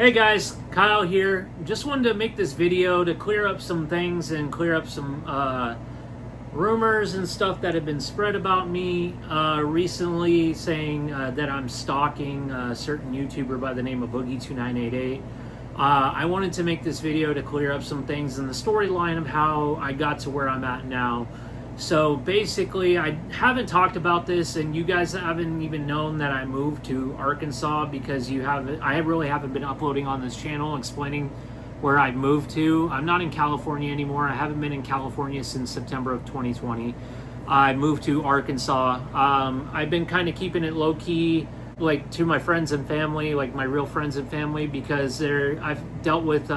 Hey guys, Kyle here. Just wanted to make this video to clear up some things and clear up some rumors and stuff that have been spread about me recently, saying that I'm stalking a certain YouTuber by the name of Boogie2988. I wanted to make this video to clear up some things in the storyline of how I got to where I'm at now. So basically, I haven't talked about this, and you guys haven't even known that I moved to Arkansas because I really haven't been uploading on this channel explaining where I moved to. I'm not in California anymore. I haven't been in California since September of 2020. I moved to Arkansas. I've been kind of keeping it low-key, like to my friends and family, like my real friends and family, because I've dealt with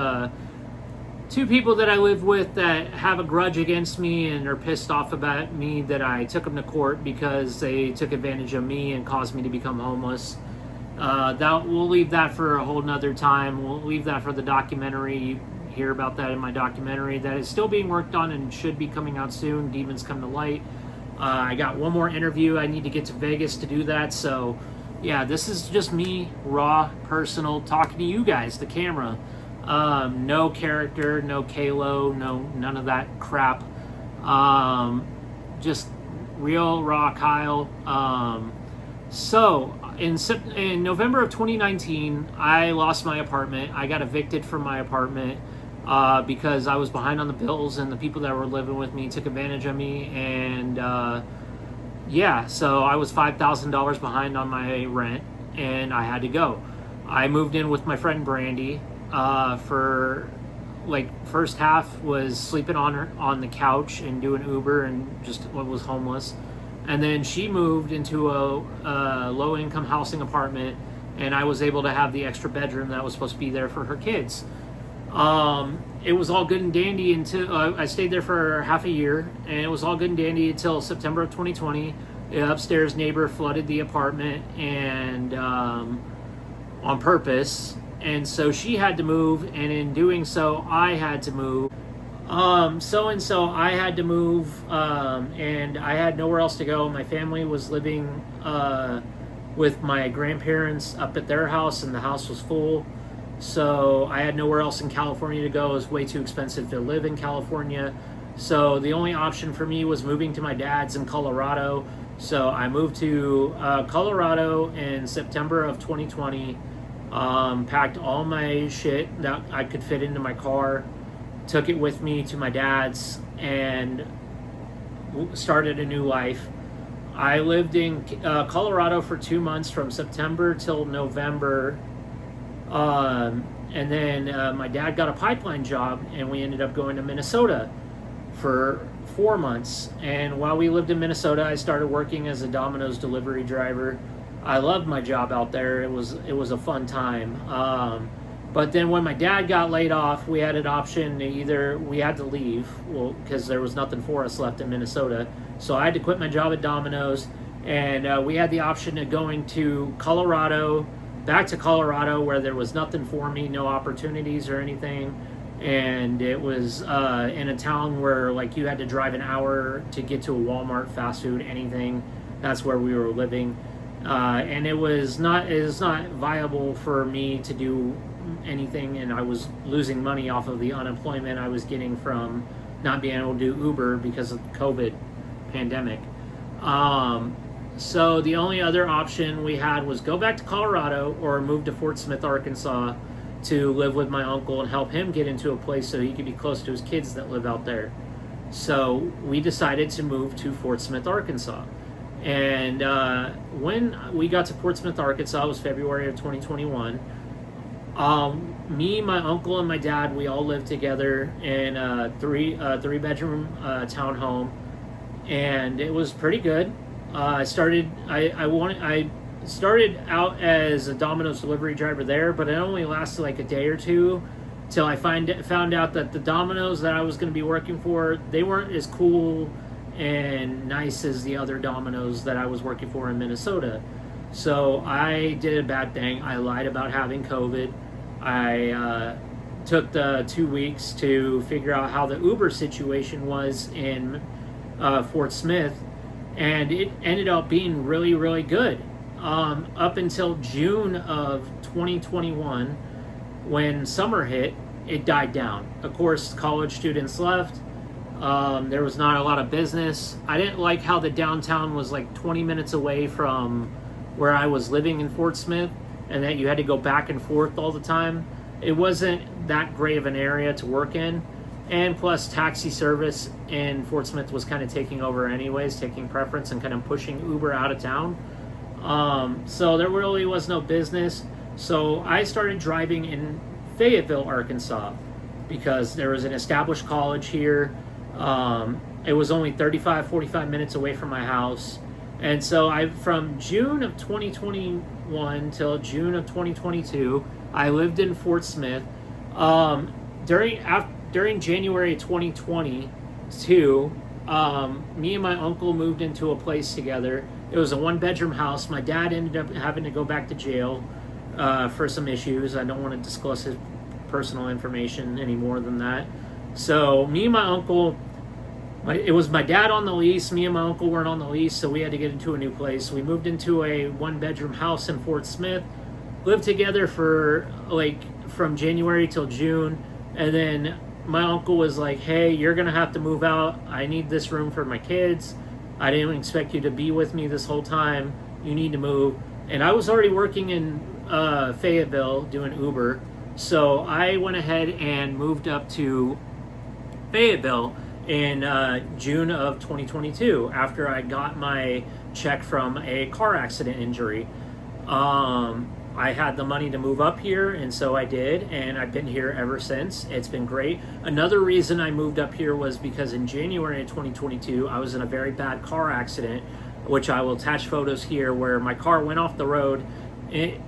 two people that I live with that have a grudge against me and are pissed off about me that I took them to court because they took advantage of me and caused me to become homeless. We'll leave that for a whole nother time. We'll leave that for the documentary. You hear about that in my documentary that is still being worked on and should be coming out soon. Demons Come to Light. I got one more interview. I need to get to Vegas to do that. So yeah, this is just me, raw, personal, talking to you guys, the camera. No character, no Kalo, none of that crap. Just real raw Kyle. So in November of 2019, I lost my apartment. I got evicted from my apartment because I was behind on the bills, and the people that were living with me took advantage of me. And yeah, so I was $5,000 behind on my rent, and I had to go. I moved in with my friend Brandy. For like first half was sleeping on the couch and doing Uber and just was homeless, and then she moved into a low-income housing apartment, and I was able to have the extra bedroom that was supposed to be there for her kids. It was all good and dandy until I stayed there for half a year, and it was all good and dandy until September of 2020. The upstairs neighbor flooded the apartment, and on purpose. And so she had to move, and in doing so, I had to move. I had to move, and I had nowhere else to go. My family was living with my grandparents up at their house, and the house was full. So I had nowhere else in California to go. It was way too expensive to live in California. So the only option for me was moving to my dad's in Colorado. So I moved to Colorado in September of 2020. Packed all my shit that I could fit into my car, took it with me to my dad's, and started a new life. I lived in Colorado for 2 months from September till November, and then my dad got a pipeline job, and we ended up going to Minnesota for 4 months. And while we lived in Minnesota, I started working as a Domino's delivery driver. I loved my job out there. It was a fun time. But then when my dad got laid off, we had an option to we had to leave, because there was nothing for us left in Minnesota. So I had to quit my job at Domino's, and we had the option of going to Colorado, back to Colorado, where there was nothing for me, no opportunities or anything. And it was in a town where like you had to drive an hour to get to a Walmart, fast food, anything. That's where we were living. And it was not viable for me to do anything, and I was losing money off of the unemployment I was getting from not being able to do Uber because of the COVID pandemic. So the only other option we had was go back to Colorado or move to Fort Smith, Arkansas, to live with my uncle and help him get into a place so he could be close to his kids that live out there. So we decided to move to Fort Smith, Arkansas. And when we got to Fort Smith, Arkansas, it was February of 2021. Me, my uncle, and my dad, we all lived together in a three-bedroom townhome, and it was pretty good. I started out as a Domino's delivery driver there, but it only lasted like a day or two till I found out that the Domino's that I was going to be working for, they weren't as cool and nice as the other Domino's that I was working for in Minnesota. So I did a bad thing. I lied about having COVID. I took the 2 weeks to figure out how the Uber situation was in Fort Smith, and it ended up being really, really good. Up until June of 2021, when summer hit, it died down. Of course, college students left. There was not a lot of business. I didn't like how the downtown was like 20 minutes away from where I was living in Fort Smith, and that you had to go back and forth all the time. It wasn't that great of an area to work in. And plus, taxi service in Fort Smith was kind of taking over anyways, taking preference and kind of pushing Uber out of town. So there really was no business. So I started driving in Fayetteville, Arkansas, because there was an established college here. It was only 45 minutes away from my house. And so from June of 2021 till June of 2022, I lived in Fort Smith. During January 2022, me and my uncle moved into a place together. It was a one-bedroom house. My dad ended up having to go back to jail for some issues. I don't want to disclose his personal information any more than that. So me and my uncle, it was my dad on the lease. Me and my uncle weren't on the lease, so we had to get into a new place. We moved into a one-bedroom house in Fort Smith, lived together for from January till June, and then my uncle was like, hey, you're going to have to move out. I need this room for my kids. I didn't expect you to be with me this whole time. You need to move. And I was already working in Fayetteville doing Uber. So I went ahead and moved up to Fayetteville in June of 2022 after I got my check from a car accident injury. I had the money to move up here, and so I did, and I've been here ever since. It's been great. Another reason I moved up here was because in January of 2022, I was in a very bad car accident, which I will attach photos here, where my car went off the road. It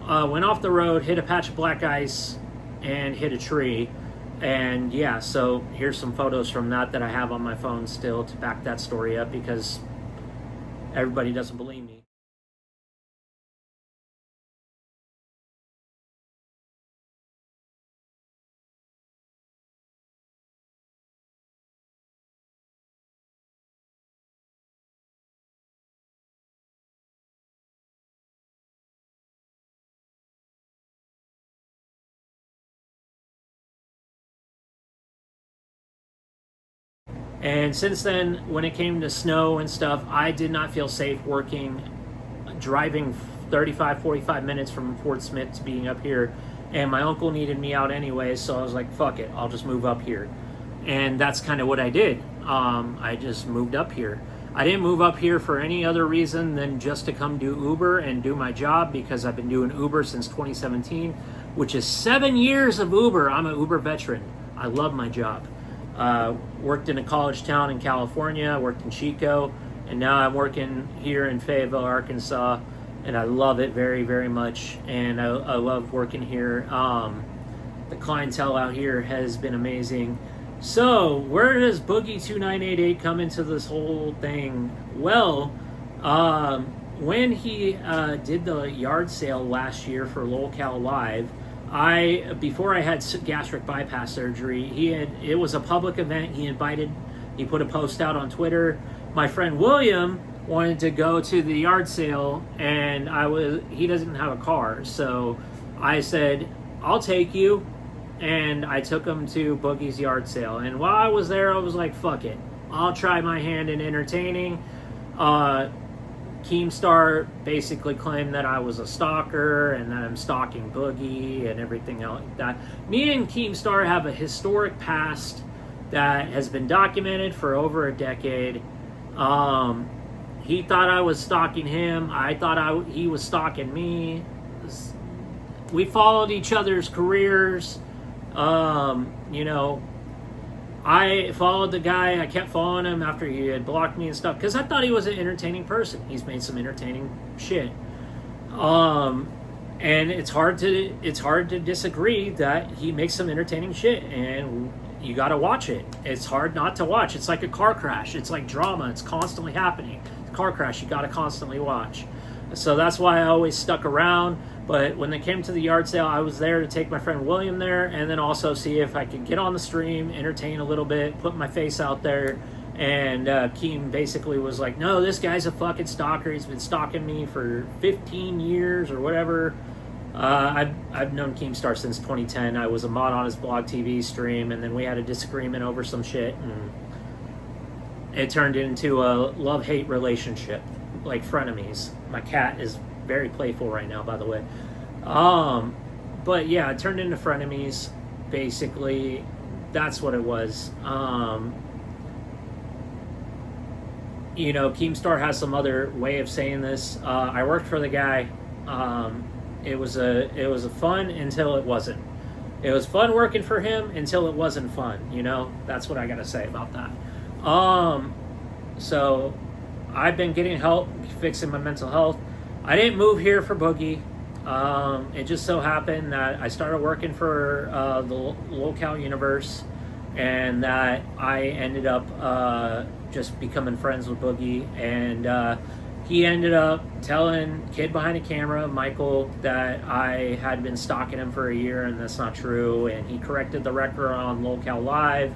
went off the road, hit a patch of black ice, and hit a tree. And yeah, so here's some photos from that I have on my phone still to back that story up, because everybody doesn't believe me. And since then, when it came to snow and stuff, I did not feel safe driving 45 minutes from Fort Smith to being up here. And my uncle needed me out anyway, so I was like, fuck it, I'll just move up here. And that's kind of what I did. I just moved up here. I didn't move up here for any other reason than just to come do Uber and do my job, because I've been doing Uber since 2017, which is 7 years of Uber. I'm an Uber veteran. I love my job. Worked in a college town in California, worked in Chico, and now I'm working here in Fayetteville, Arkansas, and I love it very, very much, and I love working here. The clientele out here has been amazing. So, where does Boogie2988 come into this whole thing? Well, when he did the yard sale last year for LolCal Live, before I had gastric bypass surgery, it was a public event. He put a post out on Twitter. My friend William wanted to go to the yard sale, and he doesn't have a car, so I said, I'll take you, and I took him to Boogie's yard sale. And while I was there, I was like, fuck it, I'll try my hand in entertaining. Keemstar basically claimed that I was a stalker and that I'm stalking Boogie and everything else like that. Me and Keemstar have a historic past that has been documented for over a decade. He thought I was stalking him. I thought he was stalking me. We followed each other's careers. I followed the guy. I kept following him after he had blocked me and stuff, because I thought he was an entertaining person. He's made some entertaining shit. And it's hard to disagree that he makes some entertaining shit, and you got to watch it. It's hard not to watch. It's like a car crash. It's like drama. It's constantly happening. The car crash, you got to constantly watch. So that's why I always stuck around. But when they came to the yard sale, I was there to take my friend William there, and then also see if I could get on the stream, entertain a little bit, put my face out there. And Keem basically was like, no, this guy's a fucking stalker. He's been stalking me for 15 years or whatever. I've known Keemstar since 2010. I was a mod on his blog TV stream, and then we had a disagreement over some shit, and it turned into a love-hate relationship, like frenemies. My cat is very playful right now, by the way. But yeah, it turned into frenemies. Basically, that's what it was. You know, Keemstar has some other way of saying this. I worked for the guy. It was a fun until it wasn't. It was fun working for him until it wasn't fun. You know, that's what I gotta say about that. So I've been getting help fixing my mental health. I didn't move here for Boogie. It just so happened that I started working for the Local Universe, and that I ended up just becoming friends with Boogie, and he ended up telling kid behind the camera, Michael, that I had been stalking him for a year, and that's not true. And he corrected the record on Local Live,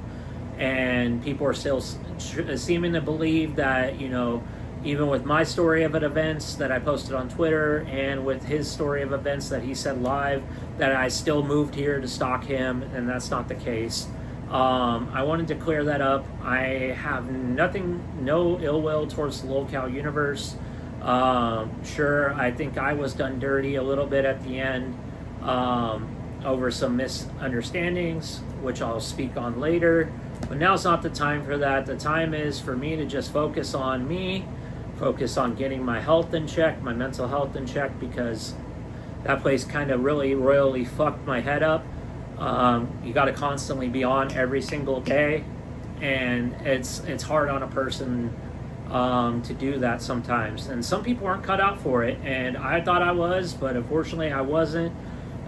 and people are still seeming to believe that, you know, even with my story of events that I posted on Twitter, and with his story of events that he said live, that I still moved here to stalk him, and that's not the case. I wanted to clear that up. I have no ill will towards the Local Universe. Sure, I think I was done dirty a little bit at the end over some misunderstandings, which I'll speak on later. But now's not the time for that. The time is for me to just focus on me, focus on getting my health in check, my mental health in check, because that place kind of really royally fucked my head up. You got to constantly be on every single day, and it's hard on a person to do that sometimes. And some people aren't cut out for it, and I thought I was, but unfortunately I wasn't.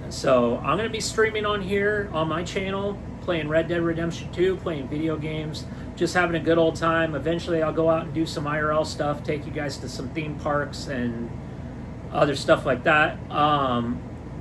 So I'm going to be streaming on here on my channel, playing Red Dead Redemption 2, playing video games, just having a good old time. Eventually I'll go out and do some IRL stuff, take you guys to some theme parks and other stuff like that.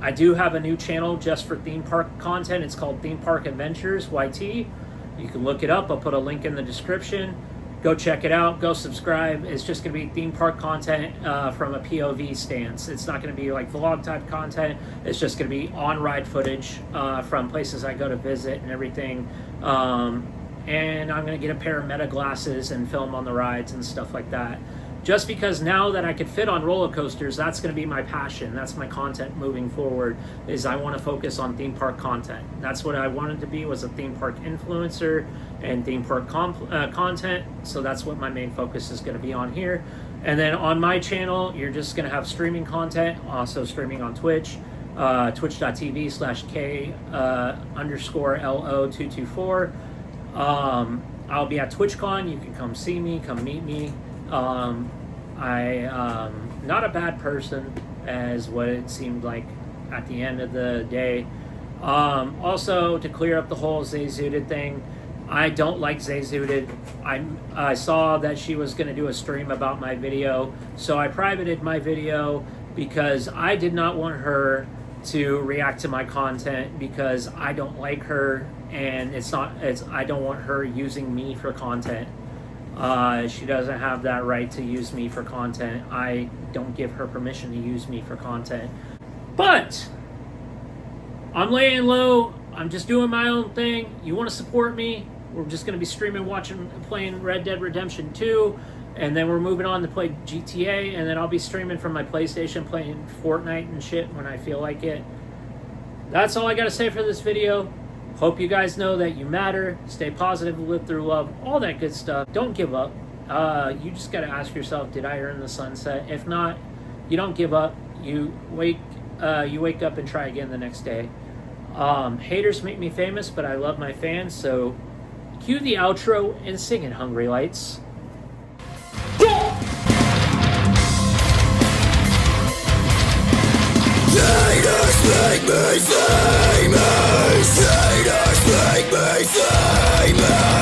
I do have a new channel just for theme park content. It's called Theme Park Adventures YT. You can look it up. I'll put a link in the description. Go check it out. Go subscribe. It's just going to be theme park content from a POV stance. It's not going to be like vlog type content. It's just going to be on-ride footage from places I go to visit and everything. And I'm going to get a pair of Meta glasses and film on the rides and stuff like that. Just because now that I could fit on roller coasters, that's going to be my passion. That's my content moving forward, is I want to focus on theme park content. That's what I wanted to be, was a theme park influencer and theme park content. So that's what my main focus is going to be on here. And then on my channel, you're just going to have streaming content, also streaming on Twitch, twitch.tv/K_LO224. I'll be at TwitchCon. You can come see me, come meet me. I not a bad person, as what it seemed like at the end of the day. Also, to clear up the whole Zayzooted thing, I don't like Zayzooted. I saw that she was going to do a stream about my video, so I privated my video because I did not want her to react to my content, because I don't like her, and I don't want her using me for content. She doesn't have that right to use me for content. I don't give her permission to use me for content. But I'm laying low. I'm just doing my own thing. You want to support me? We're just going to be streaming, playing Red Dead Redemption 2. And then we're moving on to play GTA. And then I'll be streaming from my PlayStation, playing Fortnite and shit when I feel like it. That's all I got to say for this video. Hope you guys know that you matter. Stay positive, live through love, all that good stuff. Don't give up. You just got to ask yourself, did I earn the sunset? If not, you don't give up. You wake up and try again the next day. Haters make me famous, but I love my fans. So cue the outro and sing it, Hungry Lights. Haters make me famous. Haters make me famous.